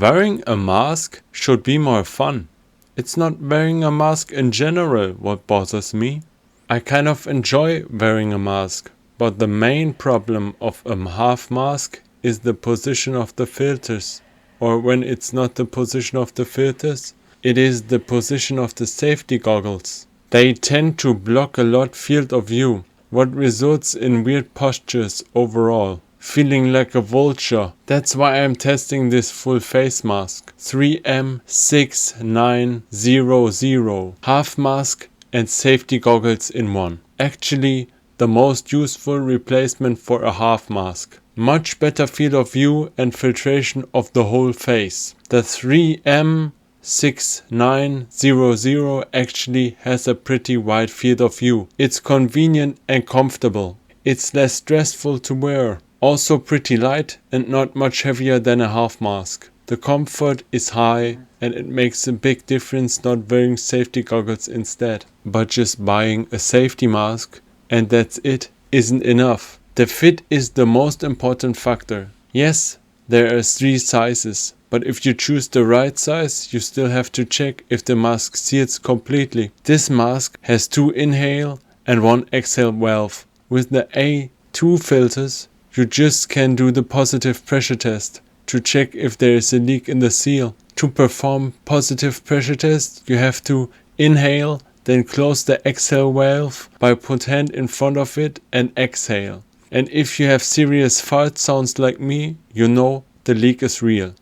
Wearing a mask should be more fun. It's not wearing a mask in general what bothers me. I kind of enjoy wearing a mask, but the main problem of a half mask is the position of the filters. Or when it's not the position of the filters, it is the position of the safety goggles. They tend to block a lot field of view, what results in weird postures overall. Feeling like a vulture. That's why I'm testing this full face mask. 3M6900. Half mask and safety goggles in one. Actually, the most useful replacement for a half mask. Much better field of view and filtration of the whole face. The 3M6900 actually has a pretty wide field of view. It's convenient and comfortable. It's less stressful to wear. Also pretty light and not much heavier than a half mask. The comfort is high and it makes a big difference not wearing safety goggles instead. But just buying a safety mask and that's it isn't enough. The fit is the most important factor. Yes, there are 3 sizes, but if you choose the right size, you still have to check if the mask seals completely. This mask has 2 inhale and 1 exhale valve. With the A2 filters, you just can do the positive pressure test to check if there is a leak in the seal. To perform positive pressure test, you have to inhale, then close the exhale valve by put hand in front of it and exhale. And if you have serious fart sounds like me, you know the leak is real.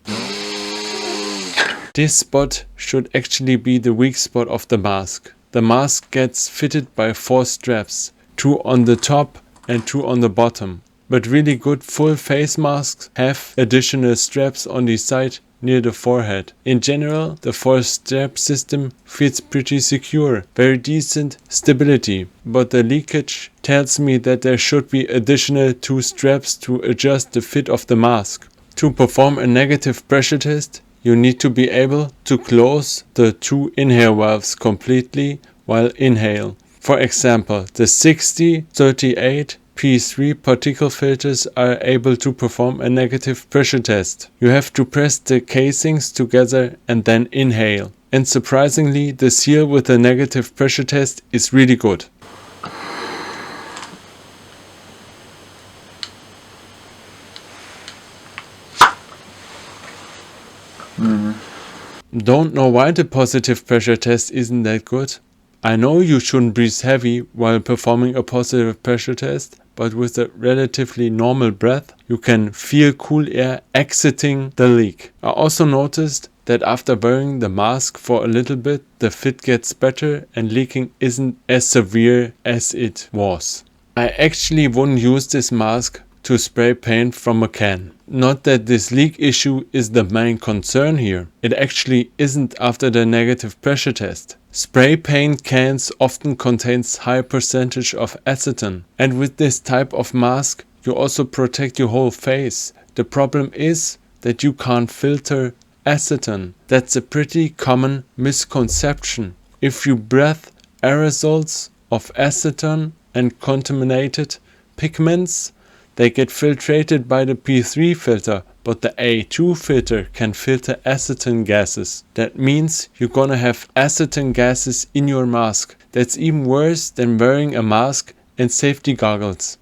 This spot should actually be the weak spot of the mask. The mask gets fitted by 4 straps, 2 on the top and 2 on the bottom. But really good full face masks have additional straps on the side near the forehead. In general, the 4-strap system feels pretty secure, very decent stability, but the leakage tells me that there should be additional 2 straps to adjust the fit of the mask. To perform a negative pressure test, you need to be able to close the 2 inhale valves completely while inhale. For example, the 6038 P3 particle filters are able to perform a negative pressure test. You have to press the casings together and then inhale. And surprisingly, the seal with the negative pressure test is really good. Don't know why the positive pressure test isn't that good. I know you shouldn't breathe heavy while performing a positive pressure test, but with a relatively normal breath, you can feel cool air exiting the leak. I also noticed that after wearing the mask for a little bit, the fit gets better and leaking isn't as severe as it was. I actually wouldn't use this mask to spray paint from a can. Not that this leak issue is the main concern here. It actually isn't after the negative pressure test. Spray paint cans often contains high percentage of acetone, and with this type of mask you also protect your whole face. The problem is that you can't filter acetone. That's a pretty common misconception. If you breathe aerosols of acetone and contaminated pigments, they get filtrated by the P3 filter, but the A2 filter can filter acetone gases. That means you're gonna have acetone gases in your mask. That's even worse than wearing a mask and safety goggles.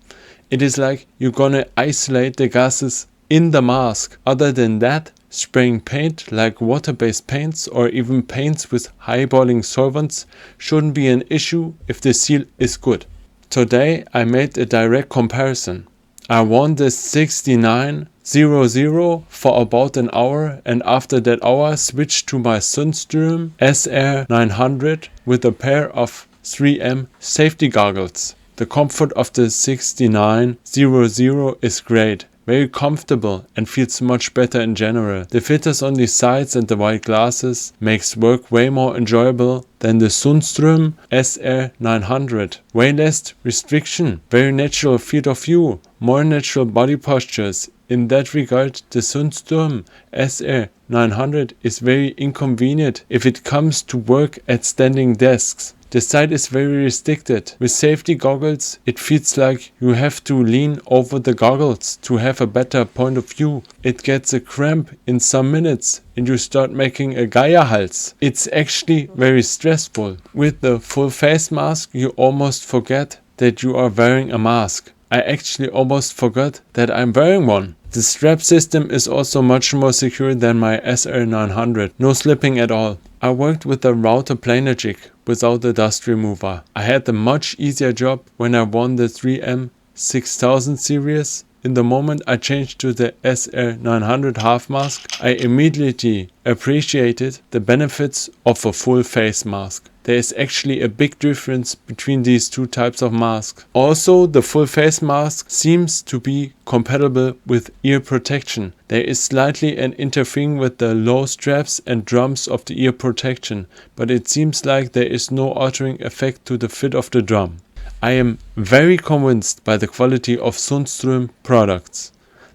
It is like you're gonna isolate the gases in the mask. Other than that, spraying paint like water-based paints or even paints with high boiling solvents shouldn't be an issue if the seal is good. Today I made a direct comparison. I won the 6900 for about an hour, and after that hour switched to my Sunstrom SR900 with a pair of 3M safety goggles. The comfort of the 6900 is great, very comfortable and feels much better in general. The filters on the sides and the white glasses makes work way more enjoyable than the Sunstrom SR900. Way less restriction, very natural field of view, more natural body postures. In that regard, the Sunstrom SR 900 is very inconvenient if it comes to work at standing desks. The sight is very restricted. With safety goggles, it feels like you have to lean over the goggles to have a better point of view. It gets a cramp in some minutes and you start making a Geierhals. It's actually very stressful. With the full face mask, you almost forget that you are wearing a mask. I actually almost forgot that I'm wearing one. The strap system is also much more secure than my SR900. No slipping at all. I worked with the router planar jig without the dust remover. I had a much easier job when I won the 3M 6000 series. In the moment I changed to the SR900 half mask, I immediately appreciated the benefits of a full face mask. There is actually a big difference between these two types of masks. Also, the full face mask seems to be compatible with ear protection. There is slightly an interfering with the low straps and drums of the ear protection, but it seems like there is no altering effect to the fit of the drum. I am very convinced by the quality of Sundström products.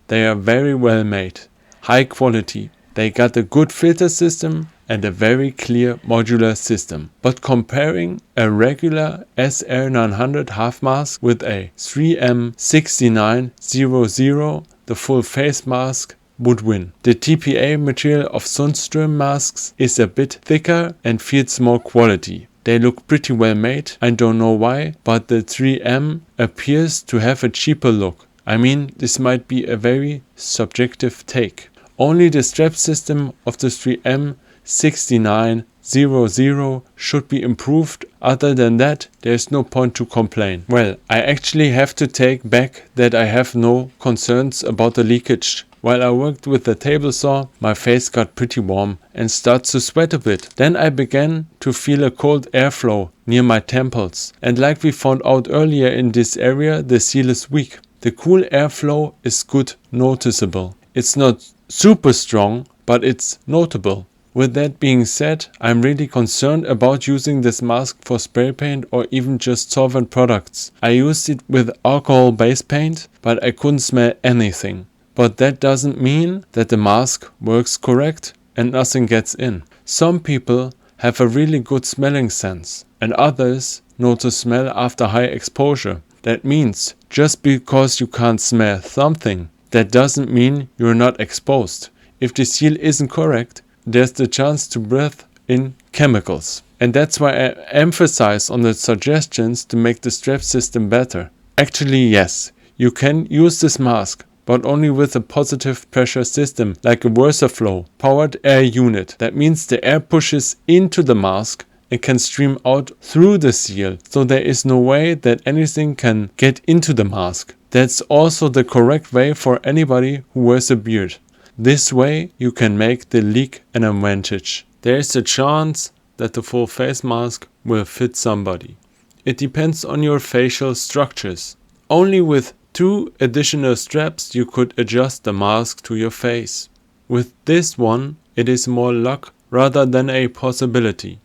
They are very well made, high quality. They got a good filter system and a very clear modular system. But comparing a regular SR900 half mask with a 3M6900, the full face mask would win. The TPA material of Sundström masks is a bit thicker and feels more quality. They look pretty well made, I don't know why, but the 3M appears to have a cheaper look. I mean, this might be a very subjective take. Only the strap system of the 3M 6900 should be improved. Other than that, there is no point to complain. Well, I actually have to take back that I have no concerns about the leakage. While I worked with the table saw, my face got pretty warm and starts to sweat a bit. Then I began to feel a cold airflow near my temples. And like we found out earlier in this area, the seal is weak. The cool airflow is good, noticeable. It's not super strong, but it's notable. With that being said, I'm really concerned about using this mask for spray paint or even just solvent products. I used it with alcohol-based paint, but I couldn't smell anything. But that doesn't mean that the mask works correct and nothing gets in. Some people have a really good smelling sense and others know to smell after high exposure. That means just because you can't smell something, that doesn't mean you're not exposed. If the seal isn't correct, there's the chance to breathe in chemicals. And that's why I emphasize on the suggestions to make the strap system better. Actually, yes, you can use this mask, but only with a positive pressure system like a VersaFlow powered air unit. That means the air pushes into the mask and can stream out through the seal, so there is no way that anything can get into the mask. That's also the correct way for anybody who wears a beard. This way you can make the leak an advantage. There is a chance that the full face mask will fit somebody. It depends on your facial structures. Only with 2 additional straps you could adjust the mask to your face. With this one, it is more luck rather than a possibility.